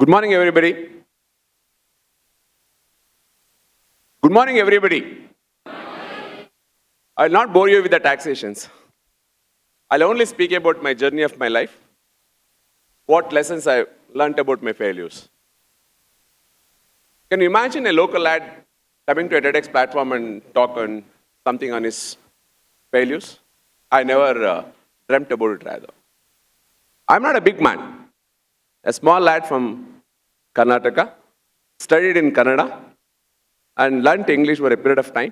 Good morning, everybody. Good morning, everybody. I'll not bore you with the taxations. I'll only speak about my journey of my life, what lessons I learned about my failures. Can you imagine a local lad coming to a TEDx platform and talk on something on his failures? I never dreamt about it rather. I'm not a big man. A small lad from Karnataka, studied in Kannada, and learned English for a period of time.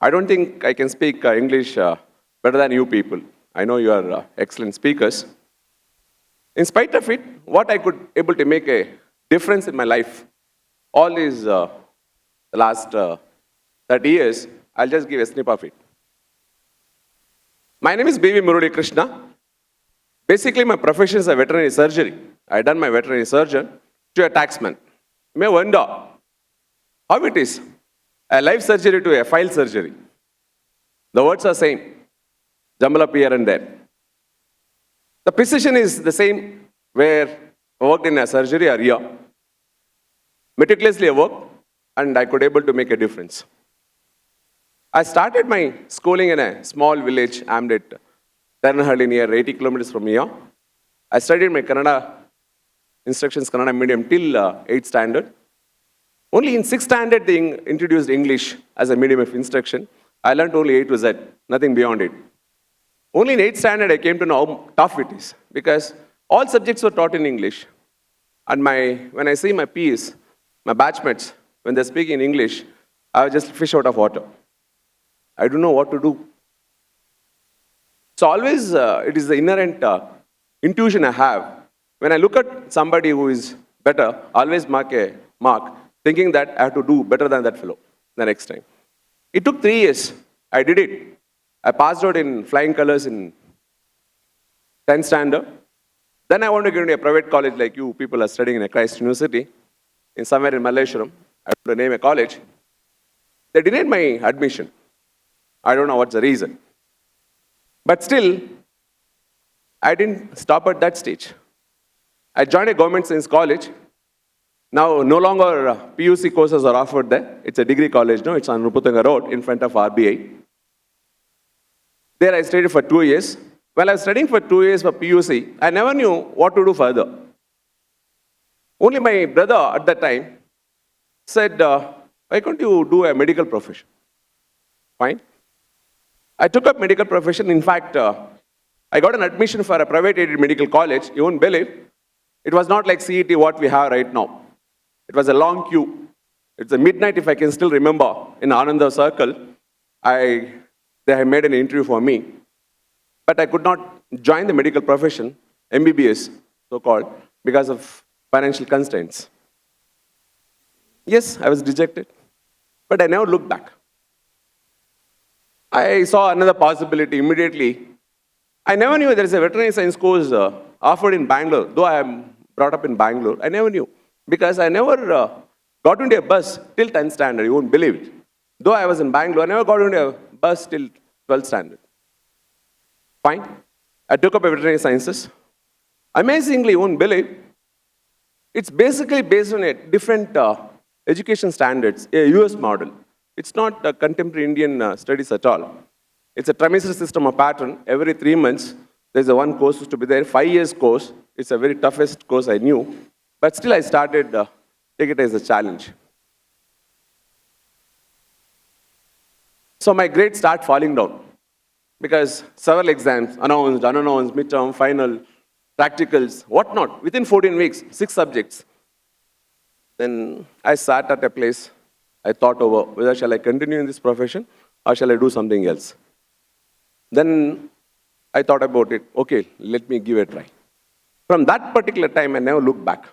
I don't think I can speak English better than you people. I know you are excellent speakers. In spite of it, what I could able to make a difference in my life, all these the last 30 years, I'll just give a snip of it. My name is B.V. Murali Krishna. Basically, my profession is a veterinary surgery. I done my veterinary surgeon to a taxman. You may wonder how it is a live surgery to a file surgery. The words are same, jumble up here and there. The precision is the same where I worked in a surgery or here. Meticulously I worked and I could able to make a difference. I started my schooling in a small village, Amdet, Tarnahalli, near 80 kilometers from here. I studied my Kannada instructions, Kannada medium till 8th standard. Only in 6th standard they introduced English as a medium of instruction. I learned only A to Z, nothing beyond it. Only in 8th standard I came to know how tough it is because all subjects were taught in English. And when I see my peers, my batchmates, when they're speaking in English, I was just fish out of water. I don't know what to do. So always it is the inherent intuition I have. When I look at somebody who is better, I always mark a mark, thinking that I have to do better than that fellow the next time. It took 3 years. I did it. I passed out in flying colors in 10th standard. Then I wanted to get into a private college like you people are studying in a Christ University, in somewhere in Malleshwaram. I have to name a college. They denied my admission. I don't know what's the reason. But still, I didn't stop at that stage. I joined a government science college. Now, no longer PUC courses are offered there. It's a degree college now. It's on Ruputanga Road in front of RBI. There I studied for 2 years. While I was studying for 2 years for PUC, I never knew what to do further. Only my brother at that time said, why can't you do a medical profession? Fine. I took up medical profession. In fact, I got an admission for a private aided medical college. You won't believe. It was not like CET what we have right now. It was a long queue. It's a midnight, if I can still remember, in Ananda Circle. They had made an interview for me. But I could not join the medical profession, MBBS, so-called, because of financial constraints. Yes, I was rejected. But I never looked back. I saw another possibility immediately. I never knew there is a veterinary science course offered in Bangalore. Though I am brought up in Bangalore, I never knew. Because I never got into a bus till 10th standard. You won't believe it. Though I was in Bangalore, I never got into a bus till 12th standard. Fine. I took up a veterinary sciences. Amazingly, you won't believe, it's basically based on a different education standards, a US model. It's not a contemporary Indian studies at all. It's a trimester system of pattern. Every 3 months, there's a one course to be there, 5 years course. It's a very toughest course I knew. But still I started take it as a challenge. So my grades start falling down because several exams, announced, unannounced, midterm, final, practicals, whatnot, within 14 weeks, 6 subjects. Then I sat at a place, I thought over whether shall I continue in this profession or shall I do something else. Then I thought about it, okay, let me give it a try. From that particular time, I never looked back.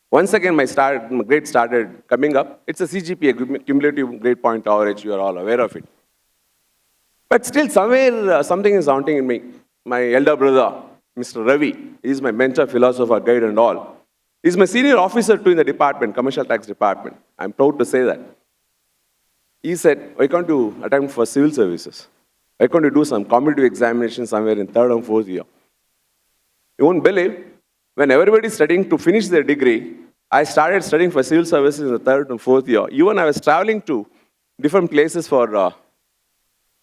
Once again, my grade started coming up. It's a CGPA, cumulative grade point average, you are all aware of it. But still, somewhere, something is haunting in me. My elder brother, Mr. Ravi, he is my mentor, philosopher, guide and all. He's my senior officer too in the department, commercial tax department. I'm proud to say that. He said, why can't you attempt for civil services? Why can't you do some competitive examination somewhere in 3rd or 4th year? You won't believe, when everybody is studying to finish their degree, I started studying for civil services in the third and fourth year. Even I was traveling to different places for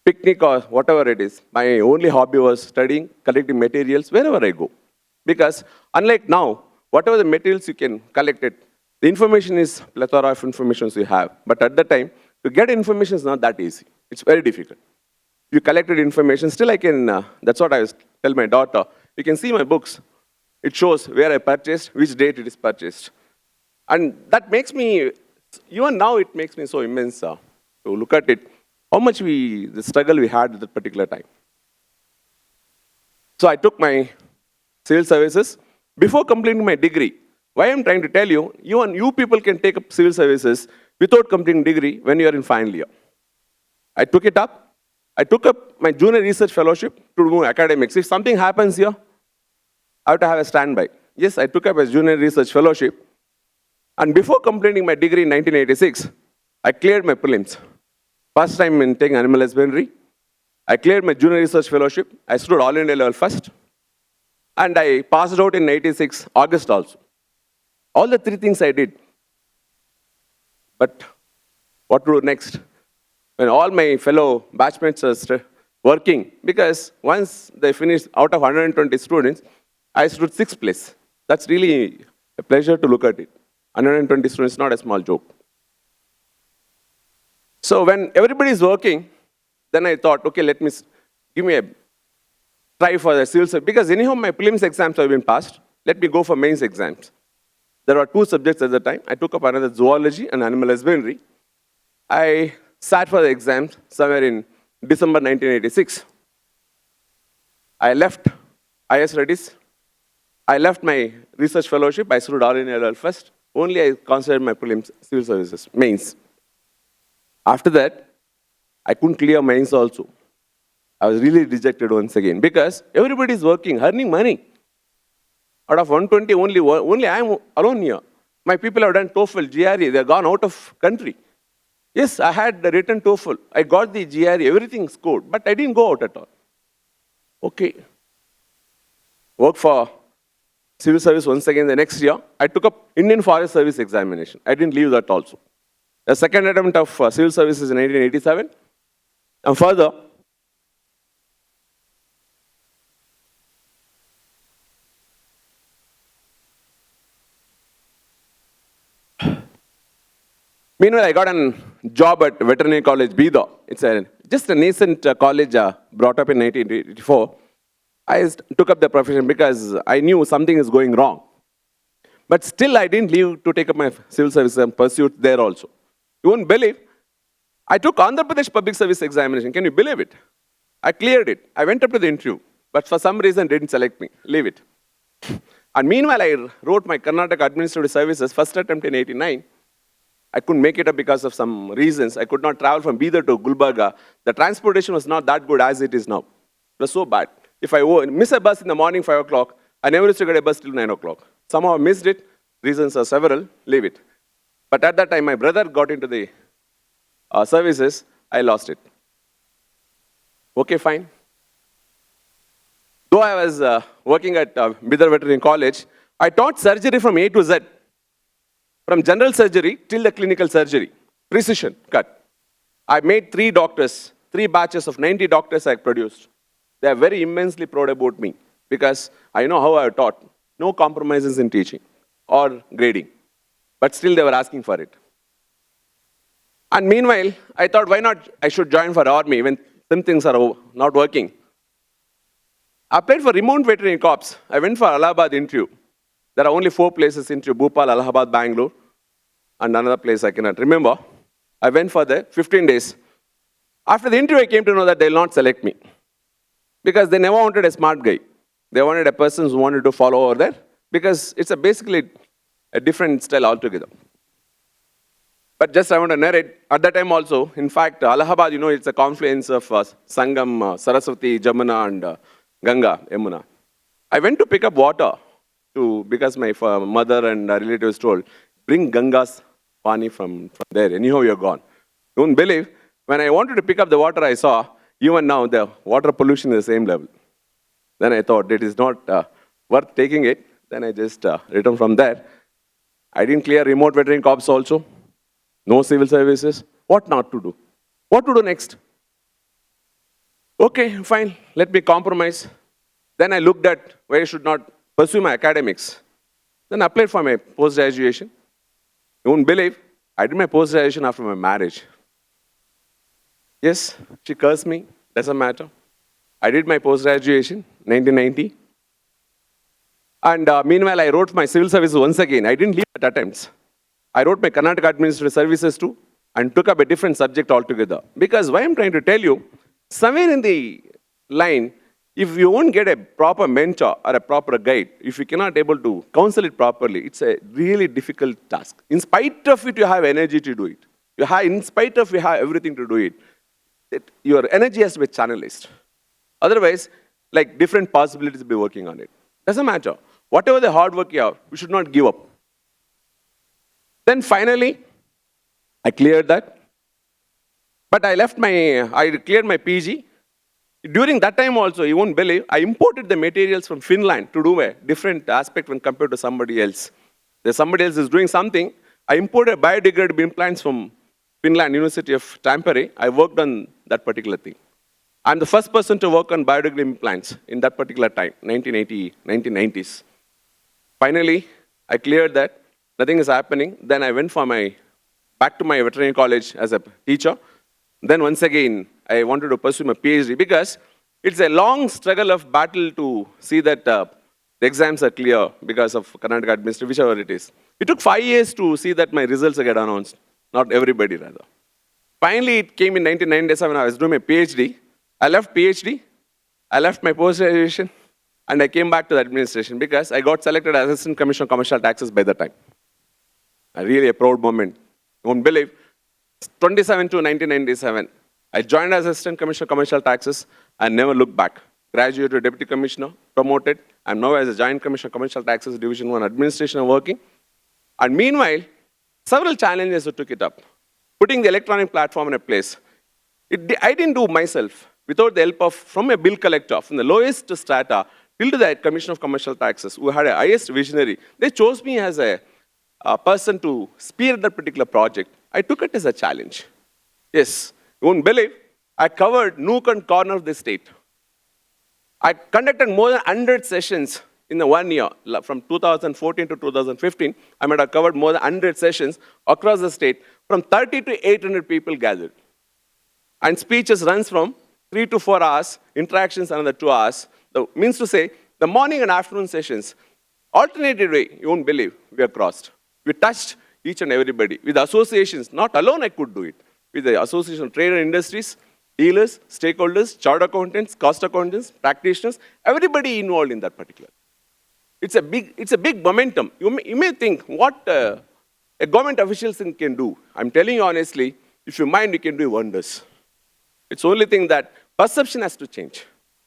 picnic or whatever it is. My only hobby was studying, collecting materials wherever I go. Because unlike now, whatever the materials you can collect it, the information is plethora of information you have. But at the time, to get information is not that easy. It's very difficult. You collected information, still I can, that's what I tell my daughter. You can see my books. It shows where I purchased, which date it is purchased. And that makes me, even now it makes me so immense to look at it, how much the struggle we had at that particular time. So I took my civil services. Before completing my degree, why I'm trying to tell you, you people can take up civil services without completing degree when you are in final year. I took it up. I took up my junior research fellowship to do academics. If something happens here, I have to have a standby. Yes, I took up a junior research fellowship. And before completing my degree in 1986, I cleared my prelims. First time in taking animal husbandry. I cleared my junior research fellowship. I stood all India level first. And I passed out in 86, August also. All the three things I did. But what to do next? When all my fellow batchmates are working, because once they finished, out of 120 students, I stood 6th place. That's really a pleasure to look at it. 120 students, not a small joke. So when everybody is working, then I thought, okay, give me a try for the civil service. Because anyhow, my prelims exams have been passed. Let me go for mains exams. There were 2 subjects at the time. I took up another zoology and animal husbandry. I sat for the exams somewhere in December 1986. I left IS studies. I left my research fellowship. I stood all India level first. Only I considered my prelims civil services, mains. After that, I couldn't clear mains also. I was really dejected once again because everybody is working, earning money. Out of 120, only I am alone here. My people have done TOEFL, GRE, they have gone out of country. Yes, I had the written TOEFL. I got the GRE, everything scored, but I didn't go out at all. Okay. Work for civil service once again the next year. I took up Indian Forest Service examination. I didn't leave that also. The second attempt of civil services in 1987. And further, meanwhile, I got a job at veterinary college, Bida. It's just a nascent college brought up in 1984. I took up the profession because I knew something is going wrong. But still, I didn't leave to take up my civil service and pursuit there also. You won't believe, I took Andhra Pradesh Public Service Examination. Can you believe it? I cleared it. I went up to the interview, but for some reason didn't select me. Leave it. And meanwhile, I wrote my Karnataka Administrative Services first attempt in 89. I couldn't make it up because of some reasons. I could not travel from Bidar to Gulbarga. The transportation was not that good as it is now. It was so bad. If I miss a bus in the morning, 5 o'clock, I never used to get a bus till 9 o'clock. Somehow I missed it. Reasons are several. Leave it. But at that time, my brother got into the services. I lost it. Okay, fine. Though I was working at Bidar Veterinary College, I taught surgery from A to Z. From general surgery till the clinical surgery. Precision cut. I made 3 doctors, 3 batches of 90 doctors I produced. They are very immensely proud about me because I know how I have taught. No compromises in teaching or grading. But still they were asking for it. And meanwhile, I thought, why not I should join for army when some things are not working. I applied for remote veterinary corps. I went for Allahabad interview. There are only 4 places interview, Bhopal, Allahabad, Bangalore, and another place I cannot remember. I went for the 15 days. After the interview, I came to know that they will not select me. Because they never wanted a smart guy. They wanted a person who wanted to follow over there. Because it's basically a different style altogether. But just I want to narrate, at that time also, in fact, Allahabad, it's a confluence of Sangam, Saraswati, Jamuna, and Ganga, Yamuna. I went to pick up water because my mother and relatives told, bring Ganga's pani from there. Anyhow, you're gone. Don't believe, when I wanted to pick up the water, I saw, even now, the water pollution is the same level. Then I thought, it is not worth taking it. Then I just returned from there. I didn't clear remote veterinary corps also. No civil services. What not to do? What to do next? Okay, fine. Let me compromise. Then I looked at where I should not pursue my academics. Then I applied for my post-graduation. You won't believe, I did my post-graduation after my marriage. Yes, she cursed me. Doesn't matter. I did my post-graduation, 1990. And meanwhile, I wrote my civil services once again. I didn't leave at attempts. I wrote my Karnataka Administrative Services too and took up a different subject altogether. Because why I'm trying to tell you, somewhere in the line, if you won't get a proper mentor or a proper guide, if you cannot able to counsel it properly, it's a really difficult task. In spite of it, you have energy to do it. In spite of you have everything to do it, your energy has to be channelized. Otherwise, like different possibilities be working on it. Doesn't matter. Whatever the hard work you have, we should not give up. Then finally, I cleared that. But I cleared my PG. During that time also, you won't believe, I imported the materials from Finland to do a different aspect when compared to somebody else. There's somebody else is doing something. I imported biodegradable implants from Finland, University of Tampere. I worked on that particular thing. I'm the first person to work on biodegradable implants in that particular time, 1990s. Finally, I cleared that. Nothing is happening. Then I went back to my veterinary college as a teacher. Then once again, I wanted to pursue my PhD because it's a long struggle of battle to see that the exams are clear because of Karnataka Administration, whichever it is. It took 5 years to see that my results get announced. Not everybody, rather. Finally, it came in 1997. I was doing my PhD. I left PhD. I left my post-graduation. And I came back to the administration because I got selected as Assistant Commissioner of Commercial Taxes by the time. Really a proud moment. You won't believe. 27 to 1997. I joined as Assistant Commissioner of Commercial Taxes and never looked back. Graduated to Deputy Commissioner, promoted. I'm now as a Joint Commissioner of Commercial Taxes, Division 1 Administration working. And meanwhile, several challenges I took it up. Putting the electronic platform in a place. I didn't do myself without the help from a bill collector, from the lowest strata till to the Commissioner of Commercial Taxes, who had a highest visionary. They chose me as a person to spear that particular project. I took it as a challenge. Yes, you won't believe, I covered nook and corner of the state. I conducted more than 100 sessions in the 1 year. From 2014 to 2015, I might have covered more than 100 sessions across the state. From 30 to 800 people gathered. And speeches runs from 3 to 4 hours, interactions another 2 hours. Means to say, the morning and afternoon sessions, alternated way, you won't believe, we have crossed. We touched each and everybody. With associations, not alone I could do it. With the Association of Trade and Industries, dealers, stakeholders, chartered accountants, cost accountants, practitioners, everybody involved in that particular. It's a big momentum. You may think what a government official can do. I'm telling you honestly, if you mind, you can do wonders. It's the only thing that perception has to change.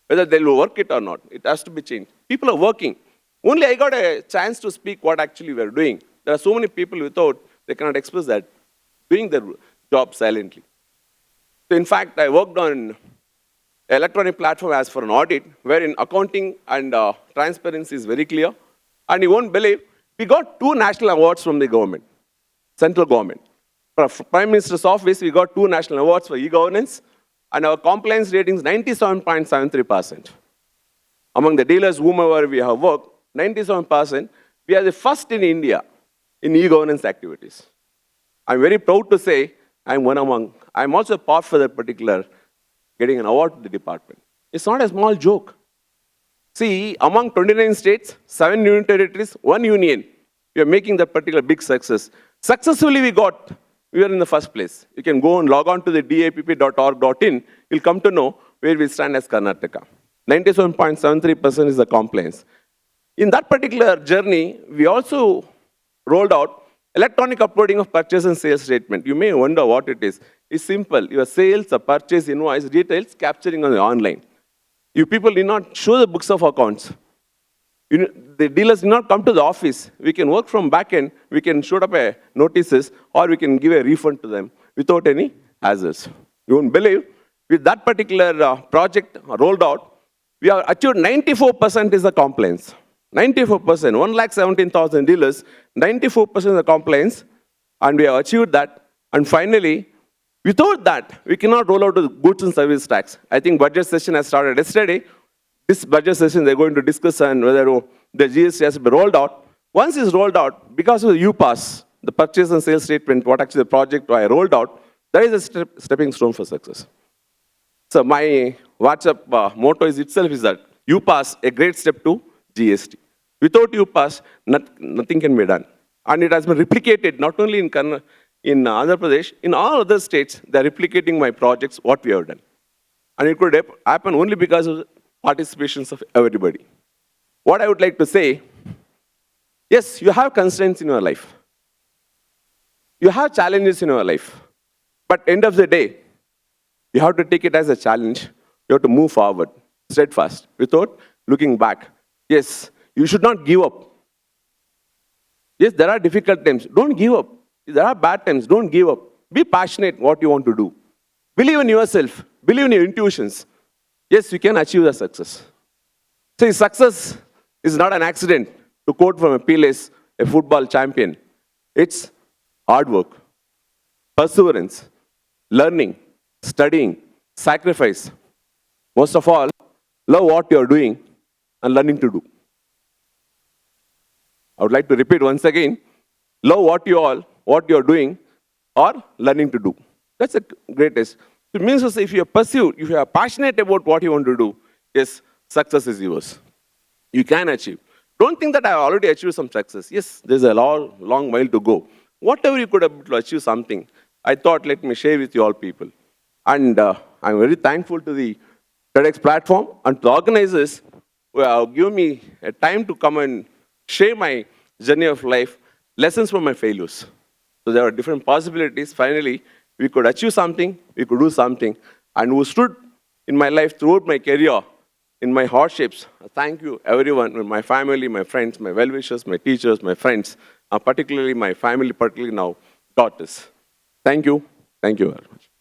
Whether they will work it or not, it has to be changed. People are working. Only I got a chance to speak what actually we are doing. There are so many people without, they cannot express that, doing their job silently. So in fact, I worked on electronic platform as for an audit, wherein accounting and transparency is very clear. And you won't believe, we got 2 national awards from the government, central government. For Prime Minister's office, we got 2 national awards for e-governance, and our compliance rating is 97.73%. Among the dealers whomever we have worked, 97%, we are the first in India in e-governance activities. I'm very proud to say I'm also a part for that particular, getting an award to the department. It's not a small joke. See, among 29 states, 7 union territories, 1 union, we are making that particular big success. Successfully we are in the first place. You can go and log on to the dapp.org.in. You'll come to know where we stand as Karnataka. 97.73% is the compliance. In that particular journey, we also rolled out electronic uploading of purchase and sales statement. You may wonder what it is. It's simple. Your sales, a purchase, invoice, details, capturing on the online. You people need not show the books of accounts. The dealers do not come to the office. We can work from back end. We can shoot up notices, or we can give a refund to them without any hassles. You won't believe, with that particular project rolled out, we have achieved 94% is the compliance. 94%, 1,17,000 dealers, 94% of the compliance, and we have achieved that. And finally, without that, we cannot roll out the goods and service tax. I think budget session has started yesterday. This budget session, they're going to discuss on whether the GST has to be rolled out. Once it's rolled out, because of the eUPaSS, the purchase and sales statement, what actually the project I rolled out, that is a stepping stone for success. So my WhatsApp motto itself is that eUPaSS, a great step to GST. Without eUPaSS, nothing can be done. And it has been replicated not only in Andhra Pradesh, in all other states, they are replicating my projects, what we have done. And it could happen only because of the participations of everybody. What I would like to say, yes, you have constraints in your life. You have challenges in your life. But end of the day, you have to take it as a challenge. You have to move forward, steadfast, without looking back. Yes, you should not give up. Yes, there are difficult times. Don't give up. If there are bad times, don't give up. Be passionate what you want to do. Believe in yourself. Believe in your intuitions. Yes, you can achieve the success. See, success is not an accident, to quote from a Peles, a football champion. It's hard work, perseverance, learning, studying, sacrifice. Most of all, love what you're doing and learning to do. I would like to repeat once again, love what you're doing or learning to do. That's the greatest. It means if you pursue, if you are passionate about what you want to do, yes, success is yours. You can achieve. Don't think that I have already achieved some success. Yes, there's a long while to go. Whatever you could have to achieve something, I thought let me share with you all people. And I'm very thankful to the TEDx platform and to the organizers who have given me a time to come and share my journey of life, lessons from my failures. So there are different possibilities. Finally, we could achieve something, we could do something, and who stood in my life throughout my career, in my hardships. Thank you, everyone, my family, my friends, my well-wishers, my teachers, my friends, particularly my family, particularly now, daughters. Thank you very much.